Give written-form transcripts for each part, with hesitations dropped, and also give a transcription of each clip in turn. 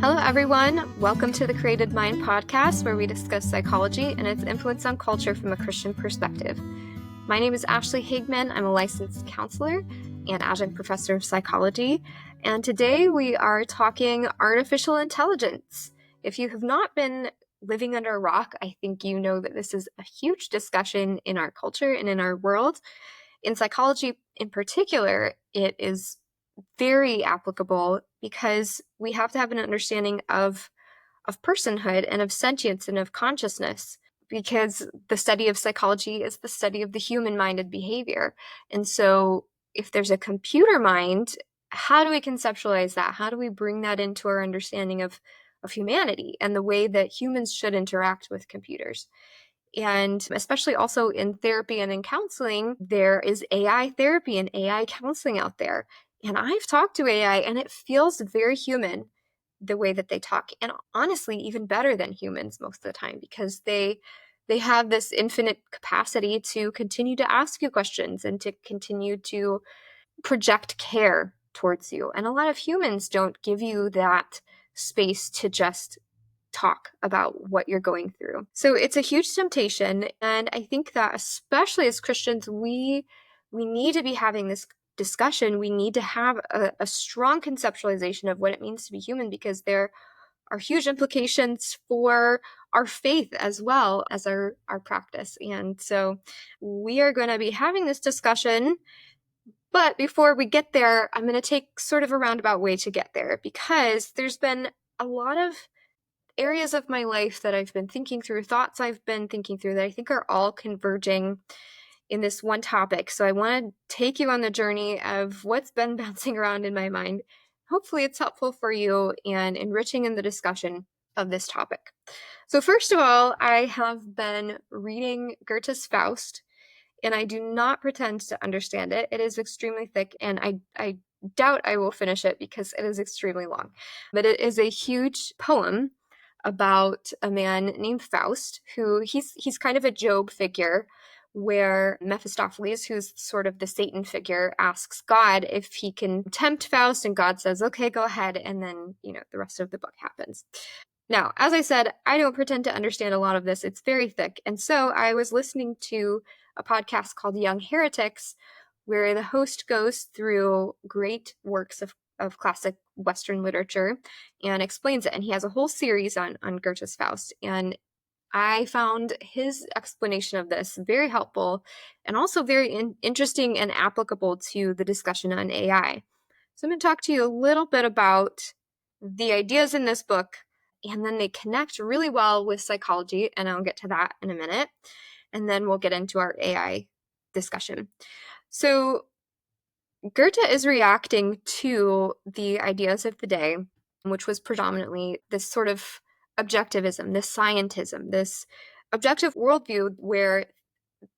Hello, everyone. Welcome to the Created Mind podcast, where we discuss psychology and its influence on culture from a Christian perspective. My name is Ashley Hagman. I'm a licensed counselor and adjunct professor of psychology. And today we are talking artificial intelligence. If you have not been living under a rock, I think you know that this is a huge discussion in our culture and in our world. In psychology in particular, it is very applicable because we have to have an understanding of personhood and of sentience and of consciousness, because the study of psychology is the study of the human-minded behavior. And so if there's a computer mind, how do we conceptualize that? How do we bring that into our understanding of humanity and the way that humans should interact with computers? And especially also in therapy and in counseling, there is AI therapy and AI counseling out there. And I've talked to AI and it feels very human the way that they talk. And honestly, even better than humans most of the time, because they have this infinite capacity to continue to ask you questions and to continue to project care towards you. And a lot of humans don't give you that space to just talk about what you're going through. So it's a huge temptation. And I think that especially as Christians, we need to be having this discussion. We need to have a strong conceptualization of what it means to be human, because there are huge implications for our faith as well as our practice. And so we are going to be having this discussion. But before we get there, I'm going to take sort of a roundabout way to get there, because there's been a lot of areas of my life that I've been thinking through, thoughts I've been thinking through that I think are all converging in this one topic. So I want to take you on the journey of what's been bouncing around in my mind. Hopefully it's helpful for you and enriching in the discussion of this topic. So first of all, I have been reading Goethe's Faust, and I do not pretend to understand it. It is extremely thick, and I doubt I will finish it because it is extremely long. But it is a huge poem about a man named Faust, who he's kind of a Job figure, where Mephistopheles, who's sort of the Satan figure, asks God if he can tempt Faust, and God says, okay, go ahead. And then, the rest of the book happens. Now, as I said, I don't pretend to understand a lot of this. It's very thick. And so I was listening to a podcast called Young Heretics, where the host goes through great works of classic Western literature and explains it. And he has a whole series on Goethe's Faust. And I found his explanation of this very helpful and also very interesting and applicable to the discussion on AI. So I'm going to talk to you a little bit about the ideas in this book, and then they connect really well with psychology, and I'll get to that in a minute. And then we'll get into our AI discussion. So Goethe is reacting to the ideas of the day, which was predominantly this sort of objectivism, this scientism, this objective worldview where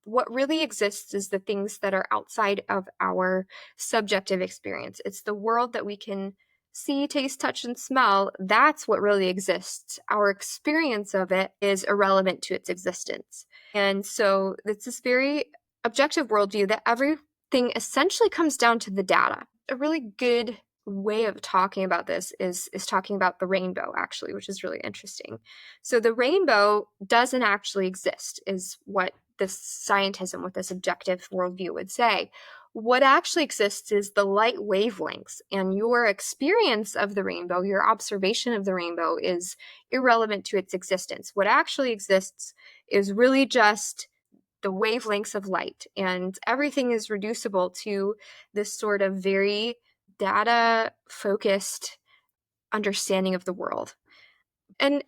what really exists is the things that are outside of our subjective experience. It's the world that we can see, taste, touch, and smell. That's what really exists. Our experience of it is irrelevant to its existence. And so it's this very objective worldview that everything essentially comes down to the data. A really good way of talking about this is talking about the rainbow, actually, which is really interesting. So the rainbow doesn't actually exist, is what this scientism, what this objective worldview would say. What actually exists is the light wavelengths, and your experience of the rainbow, your observation of the rainbow, is irrelevant to its existence. What actually exists is really just the wavelengths of light, and everything is reducible to this sort of very data-focused understanding of the world. And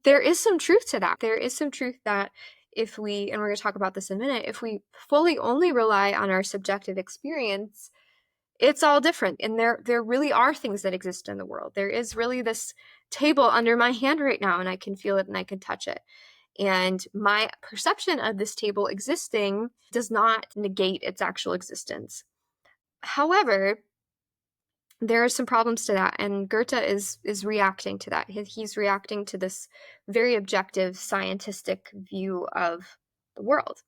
there is some truth to that. There is some truth that if we, and we're going to talk about this in a minute, if we fully only rely on our subjective experience, it's all different. And there really are things that exist in the world. There is really this table under my hand right now, and I can feel it and I can touch it. And my perception of this table existing does not negate its actual existence. However, there are some problems to that, and Goethe is reacting to that. He's reacting to this very objective, scientific view of the world.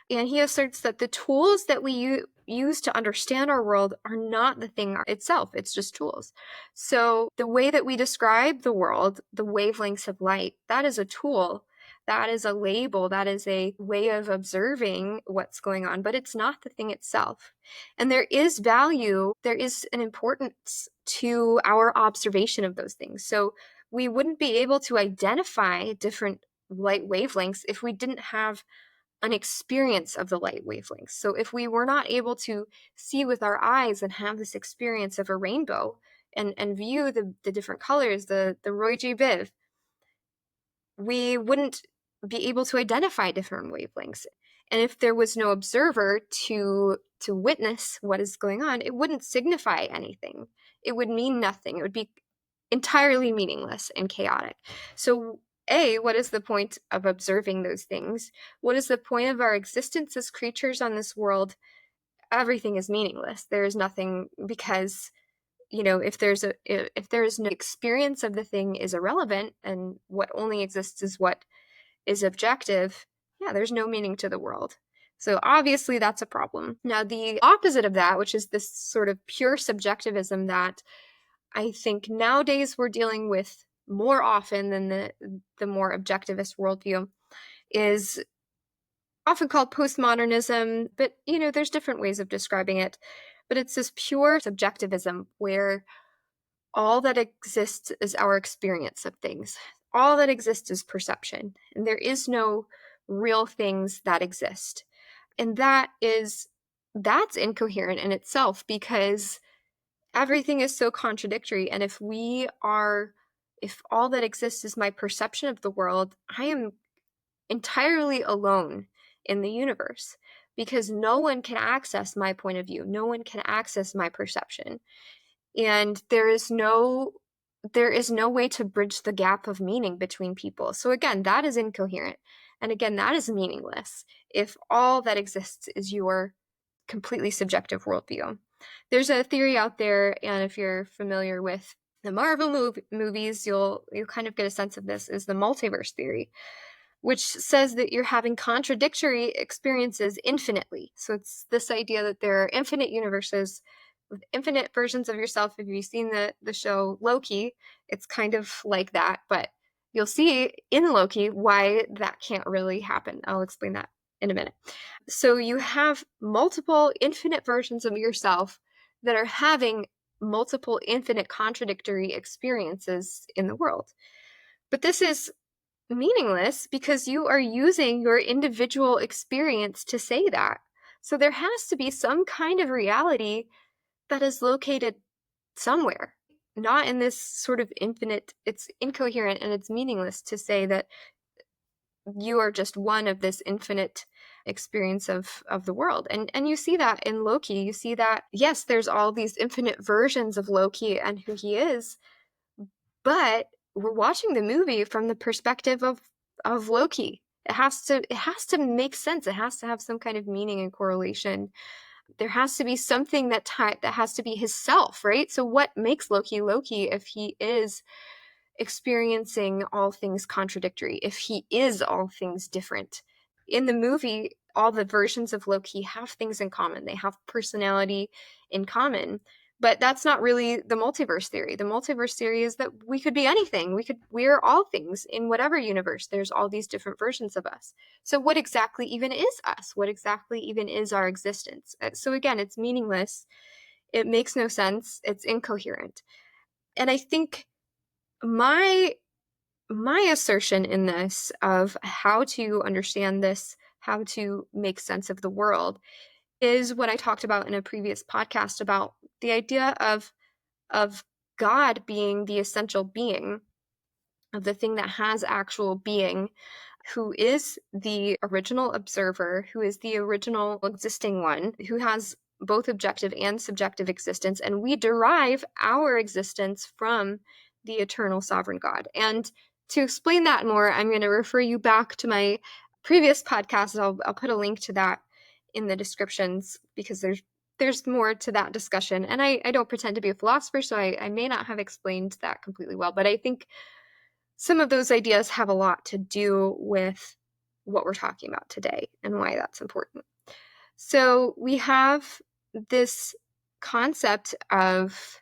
And he asserts that the tools that we use to understand our world are not the thing itself. It's just tools. So the way that we describe the world, the wavelengths of light, that is a tool. That is a label. That is a way of observing what's going on, but it's not the thing itself. And there is value, there is an importance to our observation of those things. So we wouldn't be able to identify different light wavelengths if we didn't have an experience of the light wavelengths. So if we were not able to see with our eyes and have this experience of a rainbow and view the different colors, the Roy G. Biv, we wouldn't be able to identify different wavelengths. And if there was no observer to witness what is going on, it wouldn't signify anything. It would mean nothing. It would be entirely meaningless and chaotic. So what is the point of observing those things? What is the point of our existence as creatures on this world? Everything is meaningless. There is nothing, because if there is no experience of the thing is irrelevant, and what only exists is what is objective, there's no meaning to the world. So obviously that's a problem. Now, the opposite of that, which is this sort of pure subjectivism that I think nowadays we're dealing with more often than the more objectivist worldview, is often called postmodernism, but there's different ways of describing it. But it's this pure subjectivism where all that exists is our experience of things. All that exists is perception, and there is no real things that exist. And that's incoherent in itself, because everything is so contradictory. And if all that exists is my perception of the world, I am entirely alone in the universe, because no one can access my point of view. No one can access my perception. And there is no way to bridge the gap of meaning between people. So again, that is incoherent. And again, that is meaningless if all that exists is your completely subjective worldview. There's a theory out there, and if you're familiar with the Marvel movies, you'll kind of get a sense of this, is the multiverse theory, which says that you're having contradictory experiences infinitely. So it's this idea that there are infinite universes with infinite versions of yourself. If you've seen the show Loki, it's kind of like that, but you'll see in Loki why that can't really happen. I'll explain that in a minute. So you have multiple infinite versions of yourself that are having multiple infinite contradictory experiences in the world. But this is meaningless because you are using your individual experience to say that. So there has to be some kind of reality that is located somewhere, not in this sort of infinite. It's incoherent and it's meaningless to say that you are just one of this infinite experience of the world. And you see that in Loki. You see that, yes, there's all these infinite versions of Loki and who he is, but we're watching the movie from the perspective of Loki. It has to make sense. It has to have some kind of meaning and correlation. There has to be something that has to be his self, right? So what makes Loki Loki if he is experiencing all things contradictory, if he is all things different? In the movie, all the versions of Loki have things in common. They have personality in common. But that's not really the multiverse theory. The multiverse theory is that we could be anything. We're all things in whatever universe. There's all these different versions of us. So what exactly even is us? What exactly even is our existence? So again, it's meaningless. It makes no sense. It's incoherent. And I think my assertion in this of how to understand this, how to make sense of the world, is what I talked about in a previous podcast about the idea of God being the essential being, of the thing that has actual being, who is the original observer, who is the original existing one, who has both objective and subjective existence, and we derive our existence from the eternal sovereign God. And to explain that more, I'm going to refer you back to my previous podcast. I'll put a link to that in the descriptions, because there's more to that discussion. And I don't pretend to be a philosopher, so I may not have explained that completely well, but I think some of those ideas have a lot to do with what we're talking about today and why that's important. So we have this concept of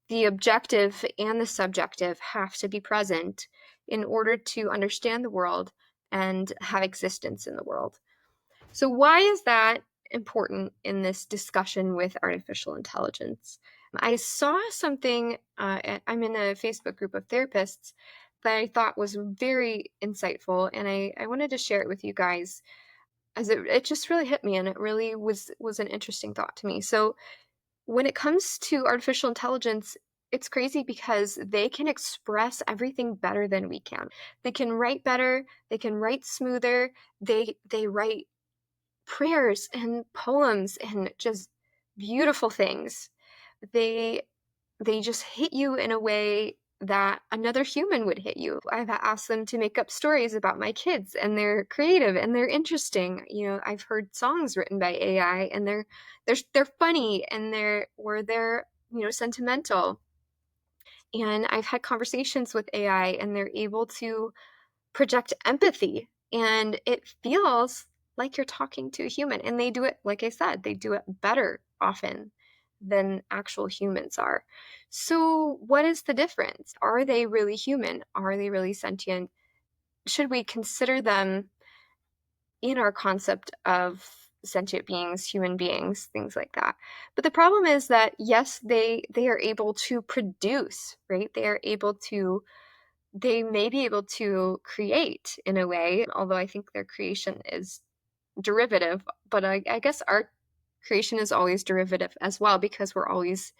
the objective and the subjective have to be present in order to understand the world and have existence in the world. So why is that important in this discussion with artificial intelligence? I saw something, I'm in a Facebook group of therapists that I thought was very insightful, and I wanted to share it with you guys, as it just really hit me, and it really was an interesting thought to me. So when it comes to artificial intelligence, it's crazy because they can express everything better than we can. They can write better, they can write smoother, they write prayers and poems and just beautiful things. They just hit you in a way that another human would hit you. I've asked them to make up stories about my kids, and they're creative and they're interesting. I've heard songs written by AI, and they're funny, and they're sentimental. And I've had conversations with AI, and they're able to project empathy, and it feels like you're talking to a human. And they do it, like I said, they do it better often than actual humans are. So what is the difference? Are they really human? Are they really sentient? Should we consider them in our concept of sentient beings, human beings, things like that? But the problem is that, yes, they are able to produce, right? They may be able to create in a way, although I think their creation is derivative, but I guess our creation is always derivative as well, because we're always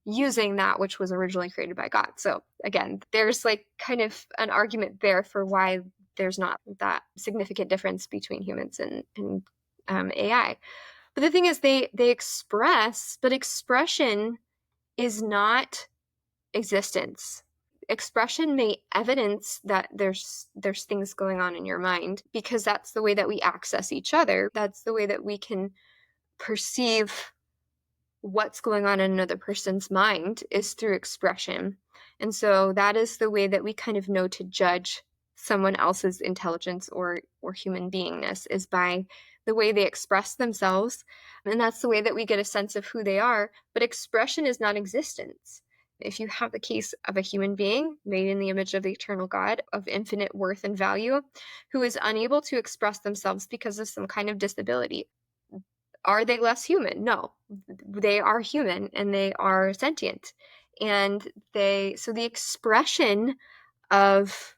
using that which was originally created by God. So again, there's like kind of an argument there for why there's not that significant difference between humans and AI. But the thing is, they express, but expression is not existence. Expression may evidence that there's things going on in your mind, because that's the way that we access each other. That's the way that we can perceive what's going on in another person's mind, is through expression. And so that is the way that we kind of know to judge someone else's intelligence or human beingness, is by the way they express themselves. And that's the way that we get a sense of who they are. But expression is not existence. If you have the case of a human being made in the image of the eternal God, of infinite worth and value, who is unable to express themselves because of some kind of disability, are they less human? No, they are human, and they are sentient. And so the expression of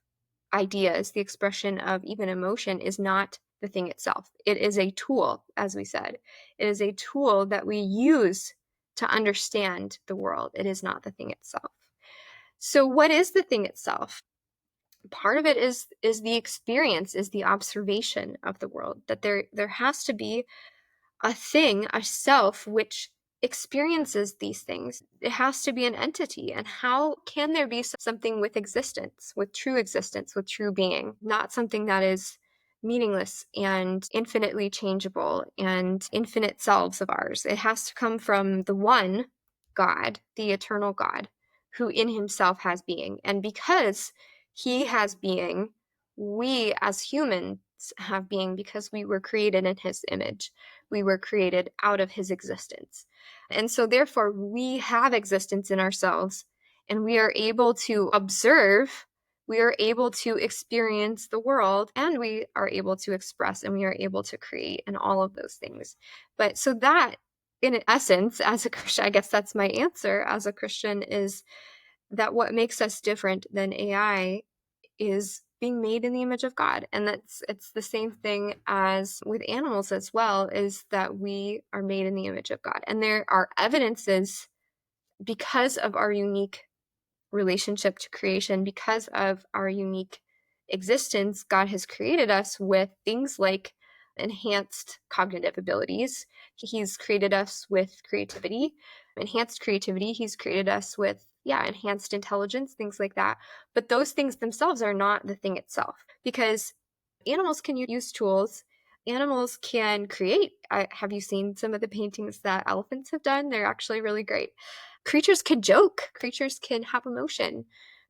ideas, the expression of even emotion, is not the thing itself. It is a tool, as we said. It is a tool that we use to understand the world. It is not the thing itself. So what is the thing itself? Part of it is the experience, is the observation of the world, that there has to be a thing, a self, which experiences these things. It has to be an entity. And how can there be something with existence, with true being, not something that is meaningless and infinitely changeable and infinite selves of ours? It has to come from the one God, the eternal God, who in himself has being. And because he has being, we as humans have being, because we were created in his image. We were created out of his existence. And so therefore we have existence in ourselves, and we are able to observe, we are able to experience the world, and we are able to express, and we are able to create, and all of those things. But so that, in essence, as a Christian, I guess that's my answer as a Christian, is that what makes us different than AI is being made in the image of God. And it's the same thing as with animals as well, is that we are made in the image of God. And there are evidences, because of our unique relationship to creation, because of our unique existence, God has created us with things like enhanced cognitive abilities. He's created us with creativity, enhanced creativity. He's created us with, enhanced intelligence, things like that. But those things themselves are not the thing itself, because animals can use tools. Animals can create. Have you seen some of the paintings that elephants have done? They're actually really great. Creatures can joke. Creatures can have emotion.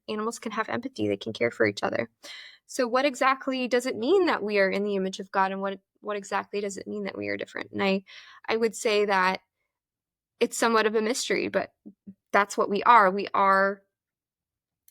Animals can have empathy. They can care for each other. So what exactly does it mean that we are in the image of God, and what exactly does it mean that we are different? And I would say that it's somewhat of a mystery, but that's what we are. We are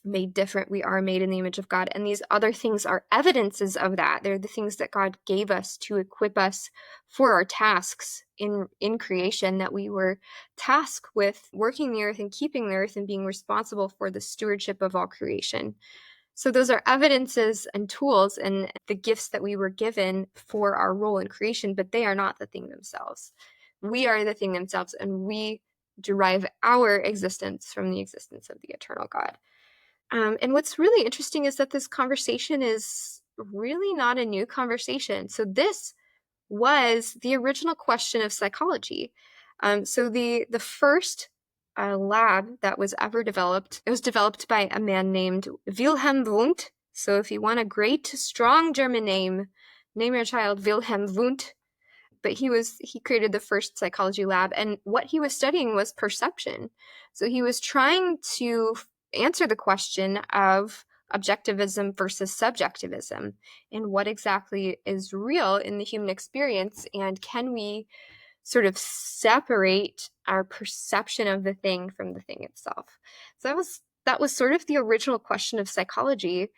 made different. We are made in the image of God. And these other things are evidences of that. They're the things that God gave us to equip us for our tasks in creation, that we were tasked with working the earth and keeping the earth and being responsible for the stewardship of all creation. So those are evidences and tools and the gifts that we were given for our role in creation, but they are not the thing themselves. We are the thing themselves, and we derive our existence from the existence of the eternal God. And what's really interesting is that this conversation is really not a new conversation. So this was the original question of psychology. So the first lab that was ever developed, it was developed by a man named Wilhelm Wundt. So if you want a great, strong German name, name your child Wilhelm Wundt. But he created the first psychology lab, and what he was studying was perception. So he was trying to answer the question of objectivism versus subjectivism, and what exactly is real in the human experience, and can we sort of separate our perception of the thing from the thing itself. So that was sort of the original question of psychology,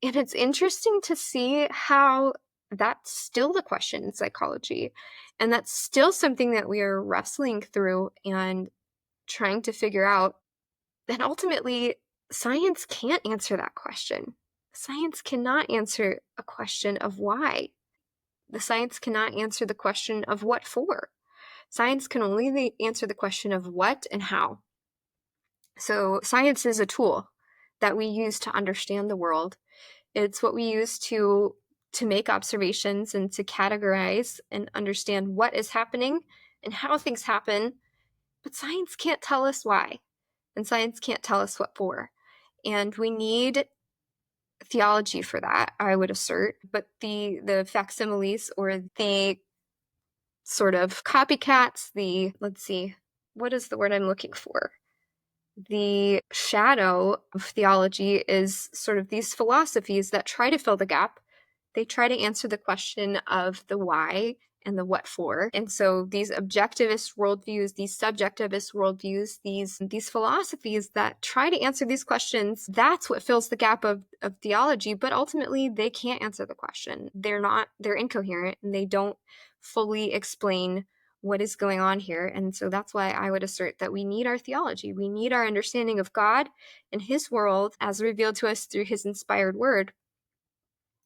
and it's interesting to see how that's still the question in psychology, and that's still something that we are wrestling through and trying to figure out. And ultimately, science can't answer that question. Science cannot answer a question of why. The science cannot answer the question of what for. Science can only answer the question of what and how. So science is a tool that we use to understand the world. It's what we use to make observations and to categorize and understand what is happening and how things happen. But science can't tell us why, and science can't tell us what for. And we need theology for that, I would assert. But the facsimiles, or the sort of copycats, let's see, what is the word I'm looking for? The shadow of theology is sort of these philosophies that try to fill the gap. They try to answer the question of the why and the what for. And so these objectivist worldviews, these subjectivist worldviews, these philosophies that try to answer these questions, that's what fills the gap of theology. But ultimately, they can't answer the question. They're incoherent, and they don't fully explain what is going on here. And so that's why I would assert that we need our theology. We need our understanding of God and his world as revealed to us through his inspired word,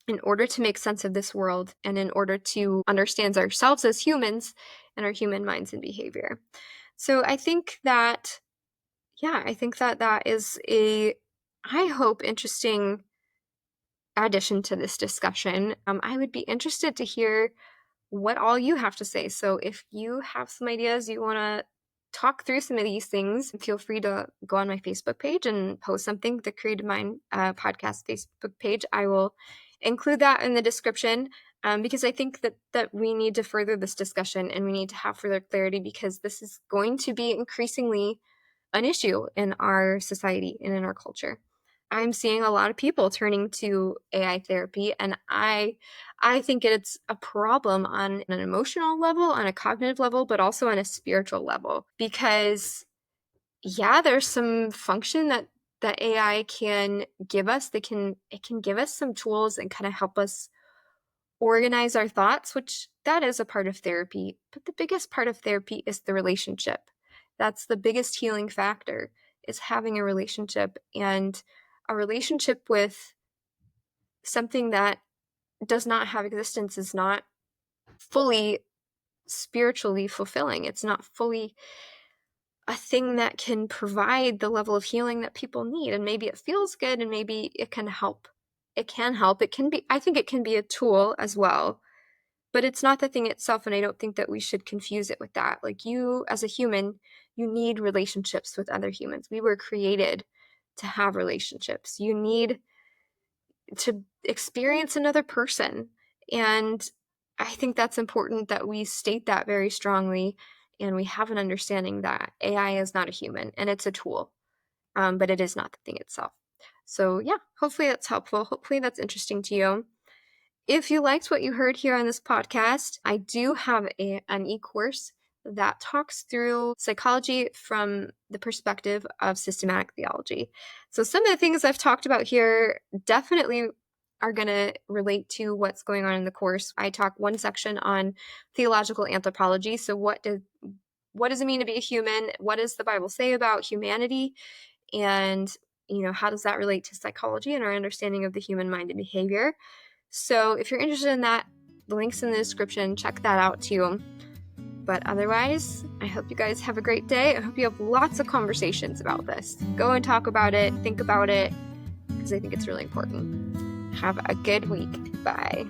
in order to make sense of this world and in order to understand ourselves as humans and our human minds and behavior. So I think that that is I hope, interesting addition to this discussion. I would be interested to hear what all you have to say. So if you have some ideas, you want to talk through some of these things, feel free to go on my Facebook page and post something, the Created Mind podcast Facebook page. I will include that in the description, because I think that we need to further this discussion, and we need to have further clarity, because this is going to be increasingly an issue in our society and in our culture. I'm seeing a lot of people turning to AI therapy, and I think it's a problem on an emotional level, on a cognitive level, but also on a spiritual level. Because there's some function that AI can give us. It can give us some tools and kind of help us organize our thoughts, which that is a part of therapy. But the biggest part of therapy is the relationship. That's the biggest healing factor, is having a relationship, and a relationship with something that does not have existence is not fully spiritually fulfilling. It's not fully a thing that can provide the level of healing that people need. And maybe it feels good, and maybe it can help. It can help. I think it can be a tool as well, but it's not the thing itself. And I don't think that we should confuse it with that. Like, you as a human, you need relationships with other humans. We were created to have relationships. You need to experience another person. And I think that's important that we state that very strongly, and we have an understanding that AI is not a human, and it's a tool, but it is not the thing itself. So hopefully that's helpful. Hopefully that's interesting to you. If you liked what you heard here on this podcast, I do have an e-course that talks through psychology from the perspective of systematic theology. So some of the things I've talked about here definitely are going to relate to what's going on in the course. I talk one section on theological anthropology. So what does it mean to be a human? What does the Bible say about humanity? And, how does that relate to psychology and our understanding of the human mind and behavior? So if you're interested in that, the link's in the description. Check that out too. But otherwise, I hope you guys have a great day. I hope you have lots of conversations about this. Go and talk about it, think about it, because I think it's really important. Have a good week. Bye.